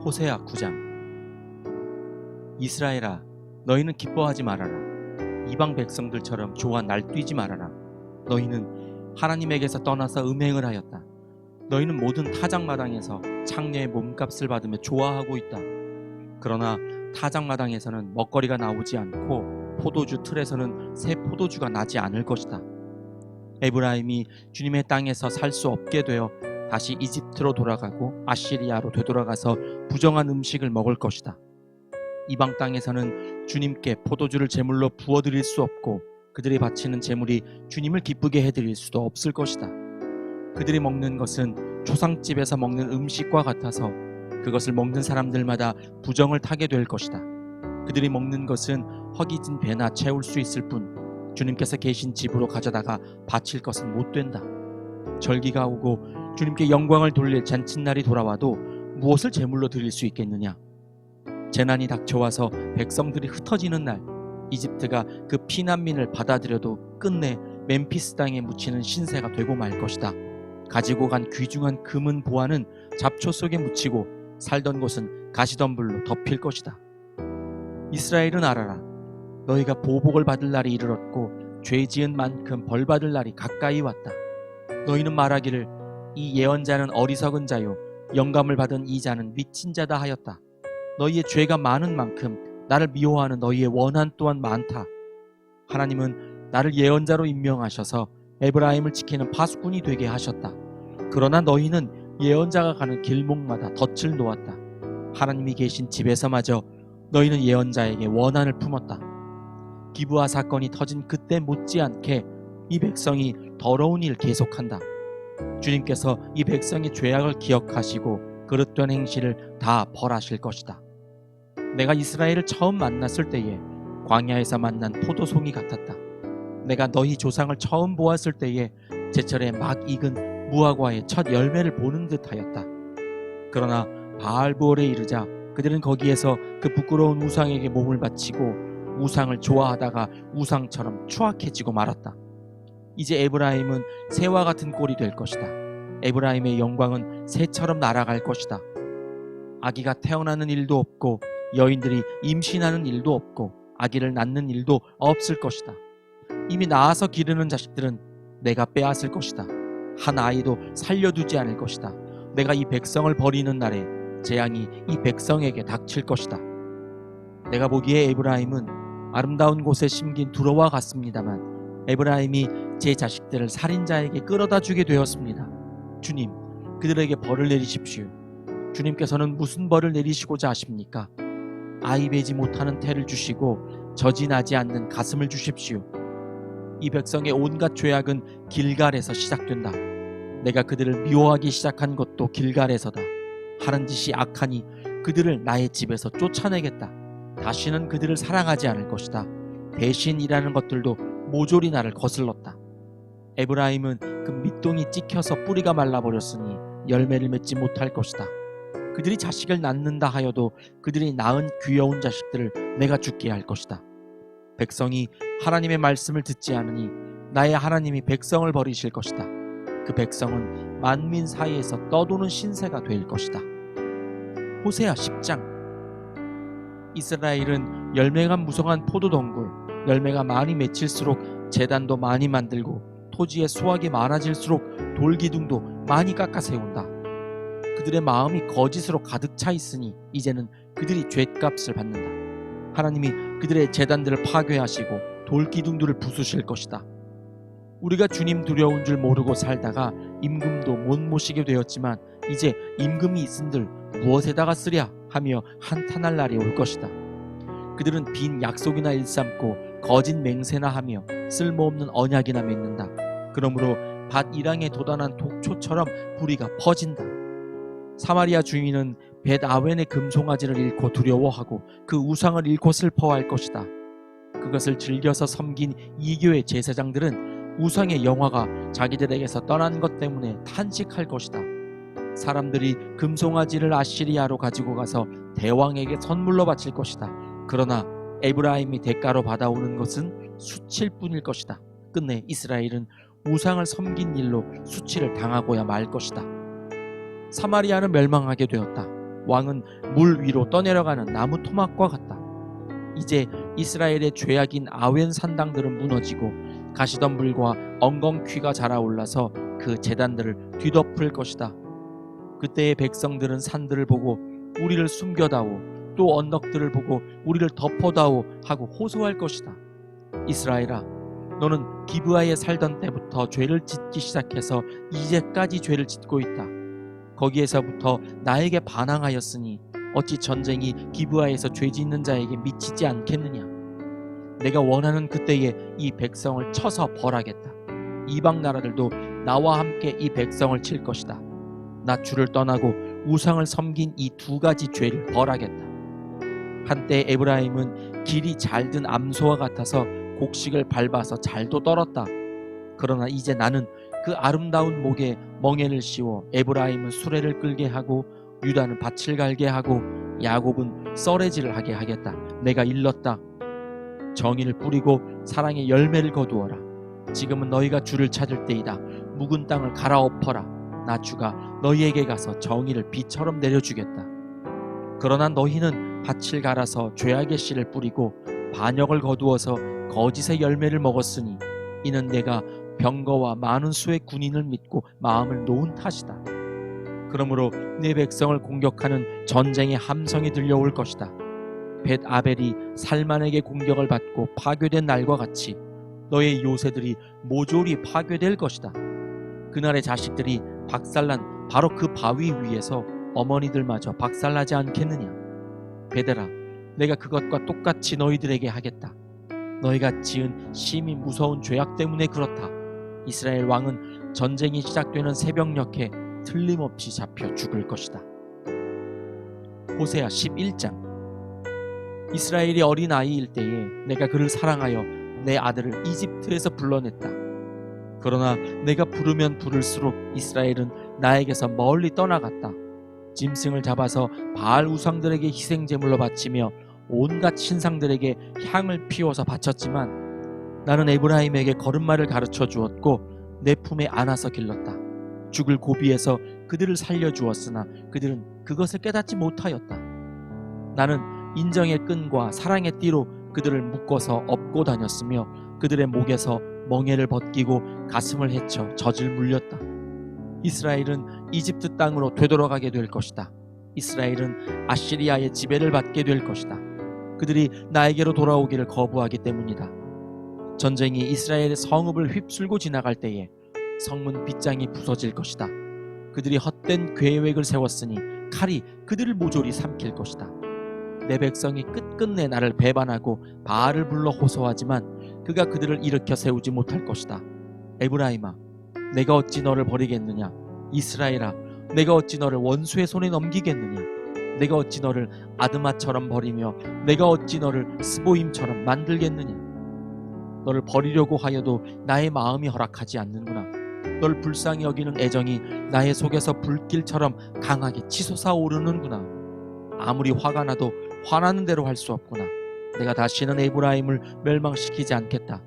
호세아 9장. 이스라엘아, 너희는 기뻐하지 말아라. 이방 백성들처럼 좋아 날뛰지 말아라. 너희는 하나님에게서 떠나서 음행을 하였다. 너희는 모든 타작마당에서 창녀의 몸값을 받으며 좋아하고 있다. 그러나 타작마당에서는 먹거리가 나오지 않고 포도주 틀에서는 새 포도주가 나지 않을 것이다. 에브라임이 주님의 땅에서 살 수 없게 되어 다시 이집트로 돌아가고 아시리아로 되돌아가서 부정한 음식을 먹을 것이다. 이방 땅에서는 주님께 포도주를 제물로 부어드릴 수 없고 그들이 바치는 제물이 주님을 기쁘게 해드릴 수도 없을 것이다. 그들이 먹는 것은 초상집에서 먹는 음식과 같아서 그것을 먹는 사람들마다 부정을 타게 될 것이다. 그들이 먹는 것은 허기진 배나 채울 수 있을 뿐 주님께서 계신 집으로 가져다가 바칠 것은 못 된다. 절기가 오고 주님께 영광을 돌릴 잔칫날이 돌아와도 무엇을 제물로 드릴 수 있겠느냐? 재난이 닥쳐와서 백성들이 흩어지는 날 이집트가 그 피난민을 받아들여도 끝내 멤피스 땅에 묻히는 신세가 되고 말 것이다. 가지고 간 귀중한 금은 보화는 잡초 속에 묻히고 살던 곳은 가시덤불로 덮일 것이다. 이스라엘은 알아라. 너희가 보복을 받을 날이 이르렀고 죄 지은 만큼 벌 받을 날이 가까이 왔다. 너희는 말하기를 이 예언자는 어리석은 자요 영감을 받은 이 자는 미친 자다 하였다. 너희의 죄가 많은 만큼 나를 미워하는 너희의 원한 또한 많다. 하나님은 나를 예언자로 임명하셔서 에브라임을 지키는 파수꾼이 되게 하셨다. 그러나 너희는 예언자가 가는 길목마다 덫을 놓았다. 하나님이 계신 집에서마저 너희는 예언자에게 원한을 품었다. 기브아 사건이 터진 그때 못지않게 이 백성이 더러운 일 계속한다. 주님께서 이 백성의 죄악을 기억하시고 그릇된 행실을 다 벌하실 것이다. 내가 이스라엘을 처음 만났을 때에 광야에서 만난 포도송이 같았다. 내가 너희 조상을 처음 보았을 때에 제철에 막 익은 무화과의 첫 열매를 보는 듯하였다. 그러나 바알부올에 이르자 그들은 거기에서 그 부끄러운 우상에게 몸을 바치고 우상을 좋아하다가 우상처럼 추악해지고 말았다. 이제 에브라임은 새와 같은 꼴이 될 것이다. 에브라임의 영광은 새처럼 날아갈 것이다. 아기가 태어나는 일도 없고 여인들이 임신하는 일도 없고 아기를 낳는 일도 없을 것이다. 이미 낳아서 기르는 자식들은 내가 빼앗을 것이다. 한 아이도 살려두지 않을 것이다. 내가 이 백성을 버리는 날에 재앙이 이 백성에게 닥칠 것이다. 내가 보기에 에브라임은 아름다운 곳에 심긴 두로와 같습니다만 에브라임이 제 자식들을 살인자에게 끌어다 주게 되었습니다. 주님, 그들에게 벌을 내리십시오. 주님께서는 무슨 벌을 내리시고자 하십니까? 아이 베지 못하는 태를 주시고 젖이 나지 않는 가슴을 주십시오. 이 백성의 온갖 죄악은 길갈에서 시작된다. 내가 그들을 미워하기 시작한 것도 길갈에서다. 하는 짓이 악하니 그들을 나의 집에서 쫓아내겠다. 다시는 그들을 사랑하지 않을 것이다. 대신 일하는 것들도 모조리 나를 거슬렀다. 에브라임은 그 밑동이 찍혀서 뿌리가 말라버렸으니 열매를 맺지 못할 것이다. 그들이 자식을 낳는다 하여도 그들이 낳은 귀여운 자식들을 내가 죽게 할 것이다. 백성이 하나님의 말씀을 듣지 않으니 나의 하나님이 백성을 버리실 것이다. 그 백성은 만민 사이에서 떠도는 신세가 될 것이다. 호세아 10장. 이스라엘은 열매가 무성한 포도덩굴, 열매가 많이 맺힐수록 제단도 많이 만들고 토지에 수확이 많아질수록 돌기둥도 많이 깎아 세운다. 그들의 마음이 거짓으로 가득 차 있으니 이제는 그들이 죗값을 받는다. 하나님이 그들의 제단들을 파괴하시고 돌기둥들을 부수실 것이다. 우리가 주님 두려운 줄 모르고 살다가 임금도 못 모시게 되었지만 이제 임금이 있은들 무엇에다가 쓰랴 하며 한탄할 날이 올 것이다. 그들은 빈 약속이나 일삼고 거짓 맹세나 하며 쓸모없는 언약이나 맺는다. 그러므로 밭 이랑에 돋아난 독초처럼 불의가 퍼진다. 사마리아 주인은 벳 아웬의 금송아지를 잃고 두려워하고 그 우상을 잃고 슬퍼할 것이다. 그것을 즐겨서 섬긴 이교의 제사장들은 우상의 영화가 자기들에게서 떠난 것 때문에 탄식할 것이다. 사람들이 금송아지를 아시리아로 가지고 가서 대왕에게 선물로 바칠 것이다. 그러나 에브라임이 대가로 받아오는 것은 수치일 뿐일 것이다. 끝내 이스라엘은 우상을 섬긴 일로 수치를 당하고야 말 것이다. 사마리아는 멸망하게 되었다. 왕은 물 위로 떠내려가는 나무 토막과 같다. 이제 이스라엘의 죄악인 아웬 산당들은 무너지고 가시덤불과 엉겅퀴가 자라올라서 그 제단들을 뒤덮을 것이다. 그때의 백성들은 산들을 보고 우리를 숨겨다오, 또 언덕들을 보고 우리를 덮어다오 하고 호소할 것이다. 이스라엘아, 너는 기브아에 살던 때부터 죄를 짓기 시작해서 이제까지 죄를 짓고 있다. 거기에서부터 나에게 반항하였으니 어찌 전쟁이 기브아에서 죄 짓는 자에게 미치지 않겠느냐. 내가 원하는 그때에 이 백성을 쳐서 벌하겠다. 이방 나라들도 나와 함께 이 백성을 칠 것이다. 나 주를 떠나고 우상을 섬긴 이 두 가지 죄를 벌하겠다. 한때 에브라임은 길이 잘든 암소와 같아서 곡식을 밟아서 잘도 떨었다. 그러나 이제 나는 그 아름다운 목에 멍에를 씌워 에브라임은 수레를 끌게 하고 유다는 밭을 갈게 하고 야곱은 썰매질을 하게 하겠다. 내가 일렀다. 정의를 뿌리고 사랑의 열매를 거두어라. 지금은 너희가 주를 찾을 때이다. 묵은 땅을 갈아엎어라. 나 주가 너희에게 가서 정의를 비처럼 내려주겠다. 그러나 너희는 밭을 갈아서 죄악의 씨를 뿌리고 반역을 거두어서 거짓의 열매를 먹었으니 이는 내가 병거와 많은 수의 군인을 믿고 마음을 놓은 탓이다. 그러므로 내 백성을 공격하는 전쟁의 함성이 들려올 것이다. 벳 아벨이 살만에게 공격을 받고 파괴된 날과 같이 너의 요새들이 모조리 파괴될 것이다. 그날의 자식들이 박살난 바로 그 바위 위에서 어머니들마저 박살나지 않겠느냐. 베델아, 내가 그것과 똑같이 너희들에게 하겠다. 너희가 지은 심히 무서운 죄악 때문에 그렇다. 이스라엘 왕은 전쟁이 시작되는 새벽녘에 틀림없이 잡혀 죽을 것이다. 호세아 11장. 이스라엘이 어린 아이일 때에 내가 그를 사랑하여 내 아들을 이집트에서 불러냈다. 그러나 내가 부르면 부를수록 이스라엘은 나에게서 멀리 떠나갔다. 짐승을 잡아서 바알 우상들에게 희생제물로 바치며 온갖 신상들에게 향을 피워서 바쳤지만 나는 에브라임에게 걸음마를 가르쳐 주었고 내 품에 안아서 길렀다. 죽을 고비에서 그들을 살려주었으나 그들은 그것을 깨닫지 못하였다. 나는 인정의 끈과 사랑의 띠로 그들을 묶어서 업고 다녔으며 그들의 목에서 멍에를 벗기고 가슴을 헤쳐 젖을 물렸다. 이스라엘은 이집트 땅으로 되돌아가게 될 것이다. 이스라엘은 아시리아의 지배를 받게 될 것이다. 그들이 나에게로 돌아오기를 거부하기 때문이다. 전쟁이 이스라엘의 성읍을 휩쓸고 지나갈 때에 성문 빗장이 부서질 것이다. 그들이 헛된 계획을 세웠으니 칼이 그들을 모조리 삼킬 것이다. 내 백성이 끝끝내 나를 배반하고 바알을 불러 호소하지만 그가 그들을 일으켜 세우지 못할 것이다. 에브라임아, 내가 어찌 너를 버리겠느냐. 이스라엘아, 내가 어찌 너를 원수의 손에 넘기겠느냐. 내가 어찌 너를 아드마처럼 버리며 내가 어찌 너를 스보임처럼 만들겠느냐. 너를 버리려고 하여도 나의 마음이 허락하지 않는구나. 널 불쌍히 여기는 애정이 나의 속에서 불길처럼 강하게 치솟아 오르는구나. 아무리 화가 나도 화나는 대로 할 수 없구나. 내가 다시는 에브라임을 멸망시키지 않겠다.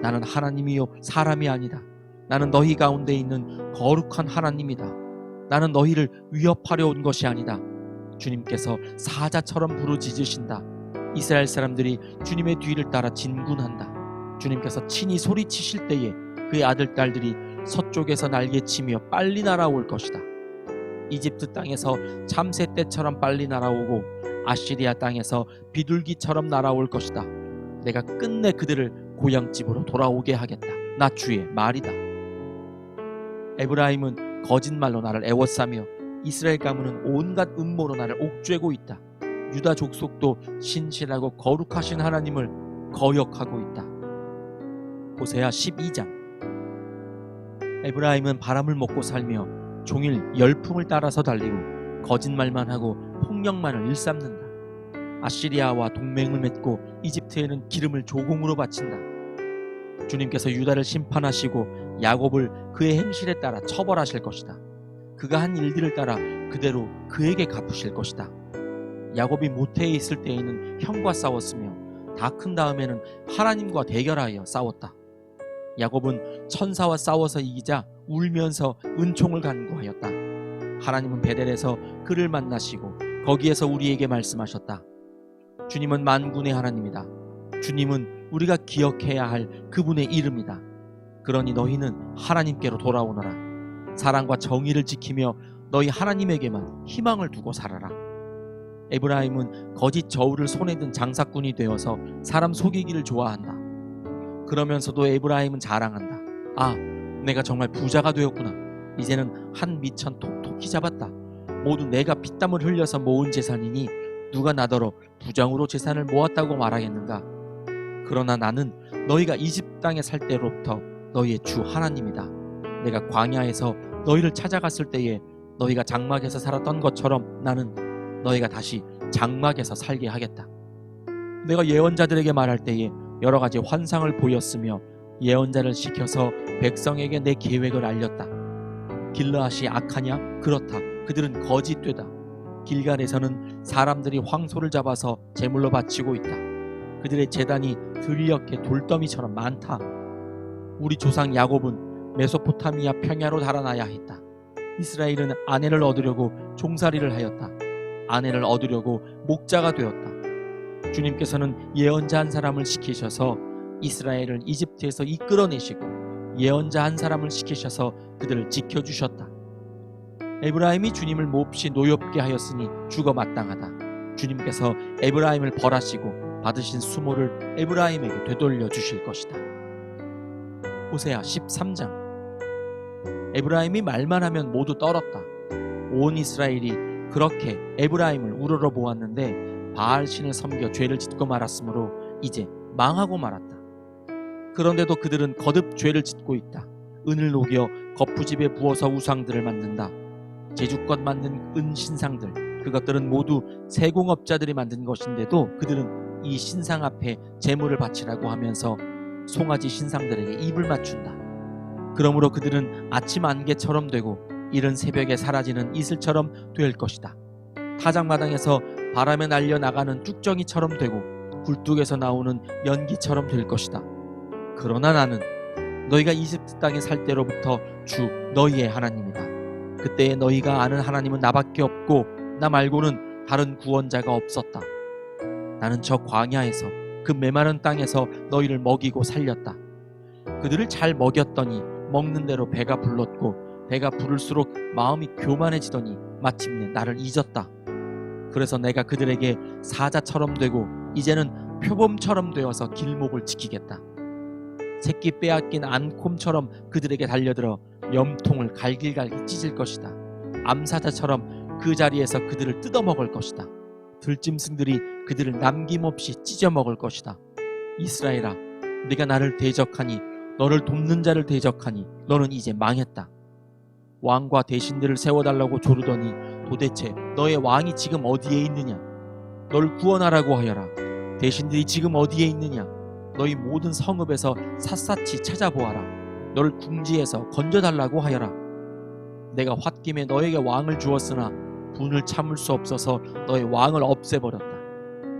나는 하나님이요 사람이 아니다. 나는 너희 가운데 있는 거룩한 하나님이다. 나는 너희를 위협하려 온 것이 아니다. 주님께서 사자처럼 부르짖으신다. 이스라엘 사람들이 주님의 뒤를 따라 진군한다. 주님께서 친히 소리치실 때에 그의 아들 딸들이 서쪽에서 날개치며 빨리 날아올 것이다. 이집트 땅에서 참새 떼처럼 빨리 날아오고 아시리아 땅에서 비둘기처럼 날아올 것이다. 내가 끝내 그들을 고향집으로 돌아오게 하겠다. 나 주의 말이다. 에브라임은 거짓말로 나를 애워싸며 이스라엘 가문은 온갖 음모로 나를 옥죄고 있다. 유다 족속도 신실하고 거룩하신 하나님을 거역하고 있다. 호세아 12장. 에브라임은 바람을 먹고 살며 종일 열풍을 따라서 달리고 거짓말만 하고 폭력만을 일삼는다. 아시리아와 동맹을 맺고 이집트에는 기름을 조공으로 바친다. 주님께서 유다를 심판하시고 야곱을 그의 행실에 따라 처벌하실 것이다. 그가 한 일들을 따라 그대로 그에게 갚으실 것이다. 야곱이 모태에 있을 때에는 형과 싸웠으며 다 큰 다음에는 하나님과 대결하여 싸웠다. 야곱은 천사와 싸워서 이기자 울면서 은총을 간구하였다. 하나님은 베델에서 그를 만나시고 거기에서 우리에게 말씀하셨다. 주님은 만군의 하나님이다. 주님은 우리가 기억해야 할 그분의 이름이다. 그러니 너희는 하나님께로 돌아오너라. 사랑과 정의를 지키며 너희 하나님에게만 희망을 두고 살아라. 에브라임은 거짓 저울을 손에 든 장사꾼이 되어서 사람 속이기를 좋아한다. 그러면서도 에브라임은 자랑한다. 아, 내가 정말 부자가 되었구나. 이제는 한 미천 톡톡히 잡았다. 모두 내가 피땀을 흘려서 모은 재산이니 누가 나더러 부정으로 재산을 모았다고 말하겠는가. 그러나 나는 너희가 이집 땅에 살 때로부터 너희의 주 하나님이다. 내가 광야에서 너희를 찾아갔을 때에 너희가 장막에서 살았던 것처럼 나는 너희가 다시 장막에서 살게 하겠다. 내가 예언자들에게 말할 때에 여러 가지 환상을 보였으며 예언자를 시켜서 백성에게 내 계획을 알렸다. 길르앗이 악하냐? 그렇다. 그들은 거짓되다. 길갈에서는 사람들이 황소를 잡아서 제물로 바치고 있다. 그들의 제단이 들녘의 돌더미처럼 많다. 우리 조상 야곱은 메소포타미아 평야로 달아나야 했다. 이스라엘은 아내를 얻으려고 종살이를 하였다. 아내를 얻으려고 목자가 되었다. 주님께서는 예언자 한 사람을 시키셔서 이스라엘을 이집트에서 이끌어내시고 예언자 한 사람을 시키셔서 그들을 지켜주셨다. 에브라임이 주님을 몹시 노엽게 하였으니 죽어 마땅하다. 주님께서 에브라임을 벌하시고 받으신 수모를 에브라임에게 되돌려 주실 것이다. 호세아 13장. 에브라임이 말만 하면 모두 떨었다. 온 이스라엘이 그렇게 에브라임을 우러러 보았는데 바알 신을 섬겨 죄를 짓고 말았으므로 이제 망하고 말았다. 그런데도 그들은 거듭 죄를 짓고 있다. 은을 녹여 거푸집에 부어서 우상들을 만든다. 제주껏 만든 은신상들, 그것들은 모두 세공업자들이 만든 것인데도 그들은 이 신상 앞에 제물을 바치라고 하면서 송아지 신상들에게 입을 맞춘다. 그러므로 그들은 아침 안개처럼 되고 이른 새벽에 사라지는 이슬처럼 될 것이다. 타작마당에서 바람에 날려 나가는 뚝정이처럼 되고 굴뚝에서 나오는 연기처럼 될 것이다. 그러나 나는 너희가 이집트 땅에 살 때로부터 주 너희의 하나님이다. 그때에 너희가 아는 하나님은 나밖에 없고 나 말고는 다른 구원자가 없었다. 나는 저 광야에서 그 메마른 땅에서 너희를 먹이고 살렸다. 그들을 잘 먹였더니 먹는 대로 배가 불렀고 배가 부를수록 마음이 교만해지더니 마침내 나를 잊었다. 그래서 내가 그들에게 사자처럼 되고 이제는 표범처럼 되어서 길목을 지키겠다. 새끼 빼앗긴 안콤처럼 그들에게 달려들어 염통을 갈길갈길 찢을 것이다. 암사자처럼 그 자리에서 그들을 뜯어먹을 것이다. 들짐승들이 그들을 남김없이 찢어먹을 것이다. 이스라엘아, 네가 나를 대적하니 너를 돕는 자를 대적하니 너는 이제 망했다. 왕과 대신들을 세워달라고 조르더니 도대체 너의 왕이 지금 어디에 있느냐? 널 구원하라고 하여라. 대신들이 지금 어디에 있느냐? 너희 모든 성읍에서 샅샅이 찾아보아라. 너를 궁지에서 건져달라고 하여라. 내가 홧김에 너에게 왕을 주었으나 분을 참을 수 없어서 너의 왕을 없애버렸다.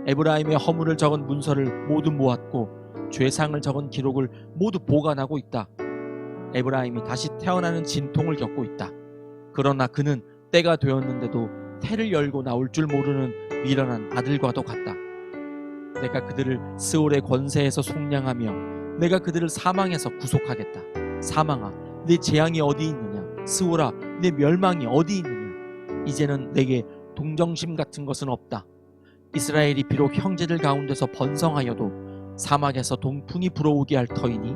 에브라임의 허물을 적은 문서를 모두 모았고 죄상을 적은 기록을 모두 보관하고 있다. 에브라임이 다시 태어나는 진통을 겪고 있다. 그러나 그는 때가 되었는데도 태를 열고 나올 줄 모르는 미련한 아들과도 같다. 내가 그들을 스올의 권세에서 속량하며 내가 그들을 사망에서 구속하겠다. 사망아, 네 재앙이 어디 있느냐? 스올아, 네 멸망이 어디 있느냐? 이제는 내게 동정심 같은 것은 없다. 이스라엘이 비록 형제들 가운데서 번성하여도 사막에서 동풍이 불어오게 할 터이니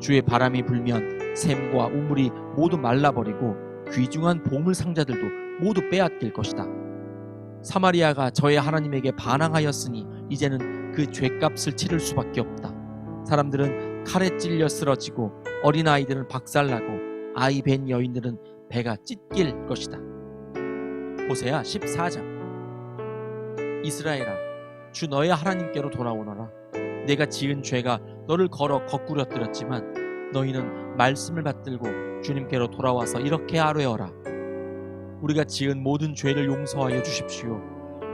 주의 바람이 불면 샘과 우물이 모두 말라버리고 귀중한 보물 상자들도 모두 빼앗길 것이다. 사마리아가 저의 하나님에게 반항하였으니 이제는 그 죄값을 치를 수밖에 없다. 사람들은 칼에 찔려 쓰러지고 어린아이들은 박살나고 아이 벤 여인들은 배가 찢길 것이다. 호세아 14장. 이스라엘아, 주 너의 하나님께로 돌아오너라. 내가 지은 죄가 너를 걸어 거꾸러뜨렸지만 너희는 말씀을 받들고 주님께로 돌아와서 이렇게 아뢰어라. 우리가 지은 모든 죄를 용서하여 주십시오.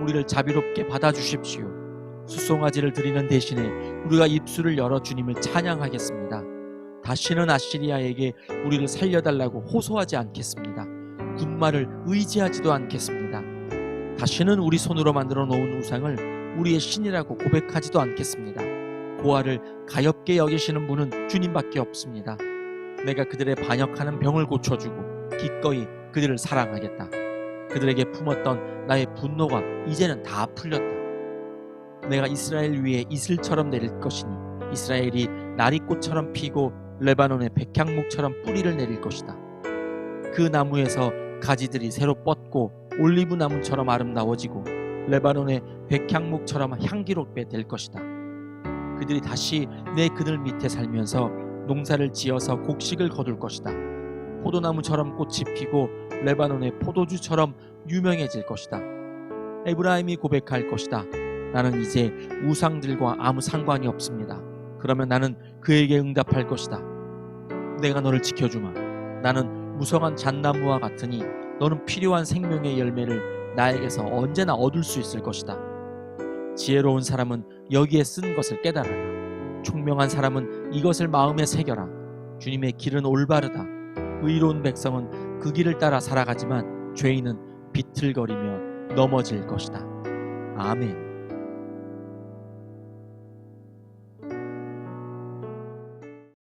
우리를 자비롭게 받아주십시오. 숫송아지를 드리는 대신에 우리가 입술을 열어 주님을 찬양하겠습니다. 다시는 아시리아에게 우리를 살려달라고 호소하지 않겠습니다. 군마를 의지하지도 않겠습니다. 다시는 우리 손으로 만들어 놓은 우상을 우리의 신이라고 고백하지도 않겠습니다. 고아를 가엾게 여기시는 분은 주님밖에 없습니다. 내가 그들의 반역하는 병을 고쳐주고 기꺼이 그들을 사랑하겠다. 그들에게 품었던 나의 분노가 이제는 다 풀렸다. 내가 이스라엘 위에 이슬처럼 내릴 것이니 이스라엘이 나리꽃처럼 피고 레바논의 백향목처럼 뿌리를 내릴 것이다. 그 나무에서 가지들이 새로 뻗고 올리브 나무처럼 아름다워지고 레바논의 백향목처럼 향기롭게 될 것이다. 그들이 다시 내 그늘 밑에 살면서 농사를 지어서 곡식을 거둘 것이다. 포도나무처럼 꽃이 피고 레바논의 포도주처럼 유명해질 것이다. 에브라임이 고백할 것이다. 나는 이제 우상들과 아무 상관이 없습니다. 그러면 나는 그에게 응답할 것이다. 내가 너를 지켜주마. 나는 무성한 잣나무와 같으니 너는 필요한 생명의 열매를 나에게서 언제나 얻을 수 있을 것이다. 지혜로운 사람은 여기에 쓴 것을 깨달아라. 총명한 사람은 이것을 마음에 새겨라. 주님의 길은 올바르다. 의로운 백성은 그 길을 따라 살아가지만 죄인은 비틀거리며 넘어질 것이다. 아멘.